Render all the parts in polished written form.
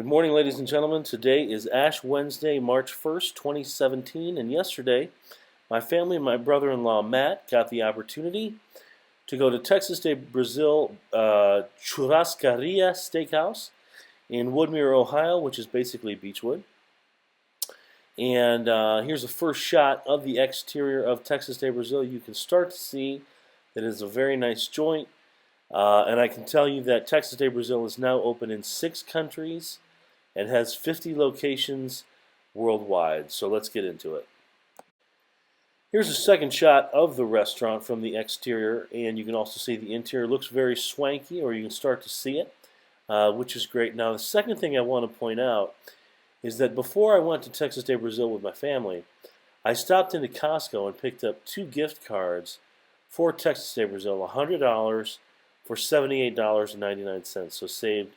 Good morning, ladies and gentlemen. Today is Ash Wednesday, March 1st, 2017, and yesterday, my family and my brother-in-law, Matt, got the opportunity to go to Texas de Brazil Churrascaria Steakhouse in Woodmere, Ohio, which is basically Beechwood. And here's a first shot of the exterior of Texas de Brazil. You can start to see that it is a very nice joint. And I can tell you that Texas de Brazil is now open in 6 countries and has 50 locations worldwide. So let's get into it. Here's a second shot of the restaurant from the exterior, and you can also see the interior looks very swanky, or you can start to see it, which is great. Now, the second thing I want to point out is that before I went to Texas de Brazil with my family, I stopped into Costco and picked up 2 gift cards for Texas de Brazil, $100 for $78.99, so saved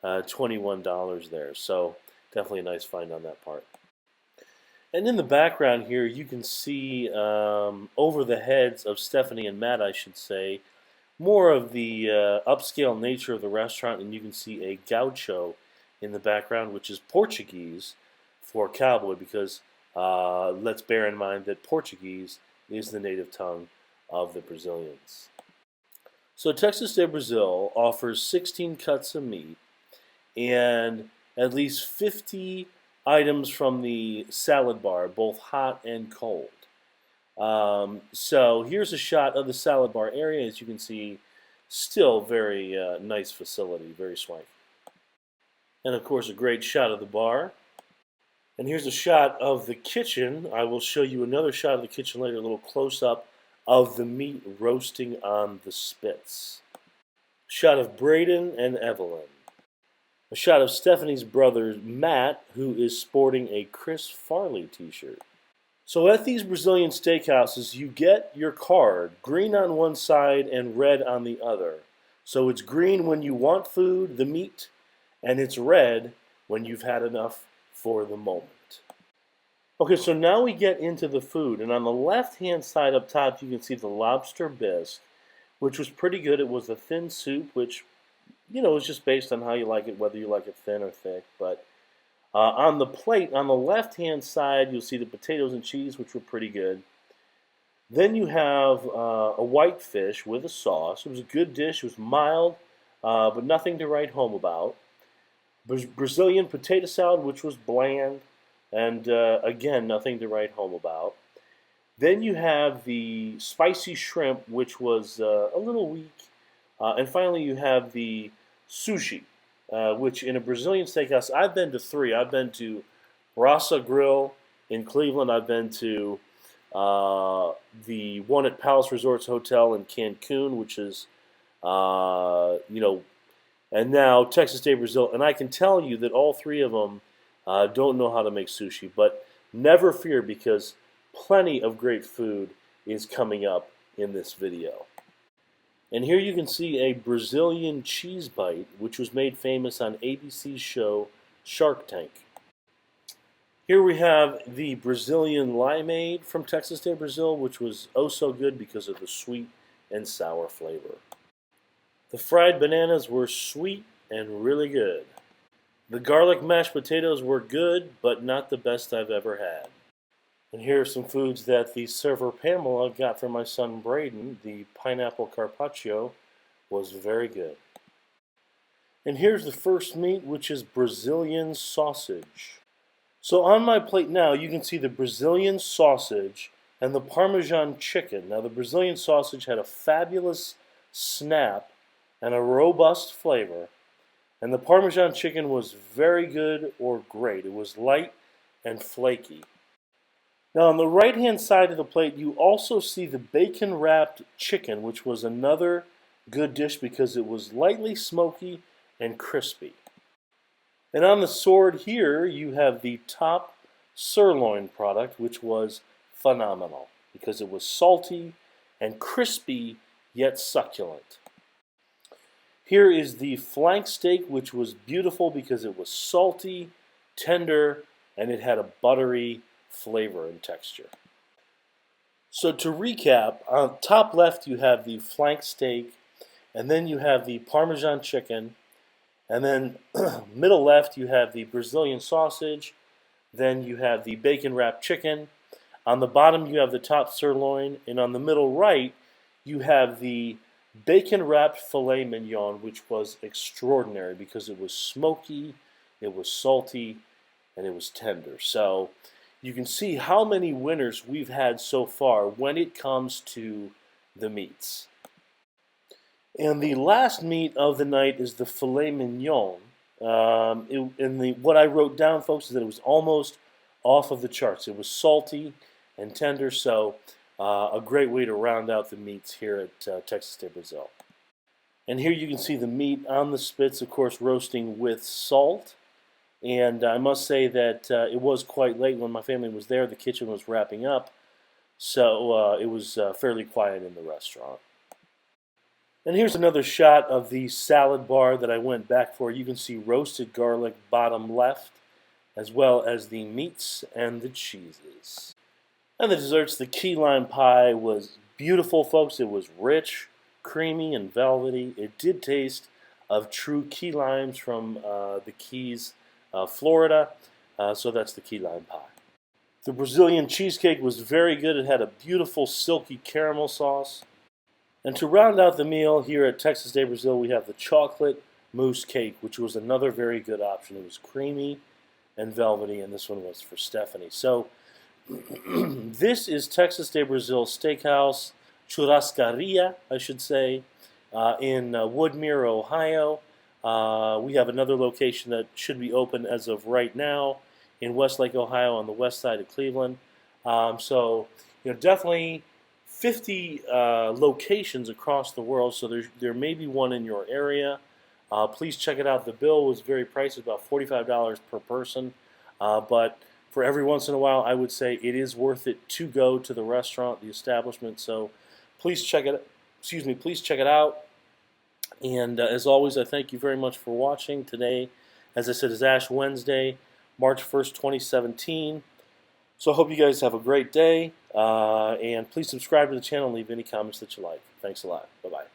$21 there. So definitely a nice find on that part. And in the background here, you can see over the heads of Stephanie and Matt, I should say, more of the upscale nature of the restaurant, and you can see a gaucho in the background, which is Portuguese for cowboy, because let's bear in mind that Portuguese is the native tongue of the Brazilians. So Texas de Brazil offers 16 cuts of meat and at least 50 items from the salad bar, both hot and cold. So here's a shot of the salad bar area. As you can see, still very nice facility, very swanky. And of course, a great shot of the bar. And here's a shot of the kitchen. I will show you another shot of the kitchen later, a little close-up of the meat roasting on the spits. Shot of Braden and Evelyn. A shot of Stephanie's brother, Matt, who is sporting a Chris Farley t-shirt. So at these Brazilian steakhouses, you get your card, green on one side and red on the other. So it's green when you want food, the meat, and it's red when you've had enough for the moment. Okay, so now we get into the food, and on the left-hand side up top, you can see the lobster bisque, which was pretty good. It was a thin soup, which, you know, is just based on how you like it, whether you like it thin or thick. But on the plate, on the left-hand side, you'll see the potatoes and cheese, which were pretty good. Then you have a white fish with a sauce. It was a good dish. It was mild, but nothing to write home about. Brazilian potato salad, which was bland, and again, nothing to write home about. Then you have the spicy shrimp, which was a little weak. And finally, you have the sushi, which in a Brazilian steakhouse, I've been to 3. I've been to Brasa Grill in Cleveland. I've been to the one at Palace Resorts Hotel in Cancun, which is, and now Texas de Brazil. And I can tell you that all 3 of them don't know how to make sushi, but never fear, because plenty of great food is coming up in this video. And here you can see a Brazilian cheese bite, which was made famous on ABC's show Shark Tank. Here we have the Brazilian limeade from Texas de Brazil, which was oh so good because of the sweet and sour flavor. The fried bananas were sweet and really good. The garlic mashed potatoes were good, but not the best I've ever had. And here are some foods that the server Pamela got for my son Braden. The pineapple carpaccio was very good. And here's the first meat, which is Brazilian sausage. So on my plate now, you can see the Brazilian sausage and the Parmesan chicken. Now, the Brazilian sausage had a fabulous snap and a robust flavor. And the Parmesan chicken was very good or great. It was light and flaky. Now, on the right-hand side of the plate, you also see the bacon-wrapped chicken, which was another good dish because it was lightly smoky and crispy. And on the sword here, you have the top sirloin product, which was phenomenal because it was salty and crispy, yet succulent. Here is the flank steak, which was beautiful because it was salty, tender, and it had a buttery flavor and texture. So to recap, on top left you have the flank steak, and then you have the Parmesan chicken, And then middle left, you have the Brazilian sausage. Then you have the bacon wrapped chicken. On the bottom, you have the top sirloin. And on the middle right, you have the bacon wrapped filet mignon, which was extraordinary because it was smoky, it was salty, and it was tender. So you can see how many winners we've had so far when it comes to the meats. And the last meat of the night is the filet mignon. What I wrote down, folks, is that it was almost off of the charts. It was salty and tender, so a great way to round out the meats here at Texas de Brazil. And here you can see the meat on the spits, of course, roasting with salt. And I must say that it was quite late when my family was there. The kitchen was wrapping up, so it was fairly quiet in the restaurant. And here's another shot of the salad bar that I went back for. You can see roasted garlic bottom left, as well as the meats and the cheeses. And the desserts, the key lime pie was beautiful, folks. It was rich, creamy, and velvety. It did taste of true key limes from the Keys, Florida. So that's the key lime pie. The Brazilian cheesecake was very good. It had a beautiful silky caramel sauce. And to round out the meal here at Texas de Brazil, we have the chocolate mousse cake, which was another very good option. It was creamy and velvety, and this one was for Stephanie. So this is Texas de Brazil Steakhouse, Churrascaria, I should say, in Woodmere, Ohio. We have another location that should be open as of right now in Westlake, Ohio, on the west side of Cleveland. So definitely 50 locations across the world, so there may be one in your area. Please check it out. The bill was very pricey, about $45 per person, but for every once in a while, I would say it is worth it to go to the restaurant, the establishment. So please check it. Please check it out. And as always, I thank you very much for watching. Today, as I said, is Ash Wednesday, March 1st, 2017. So I hope you guys have a great day, and please subscribe to the channel and leave any comments that you like. Thanks a lot. Bye-bye.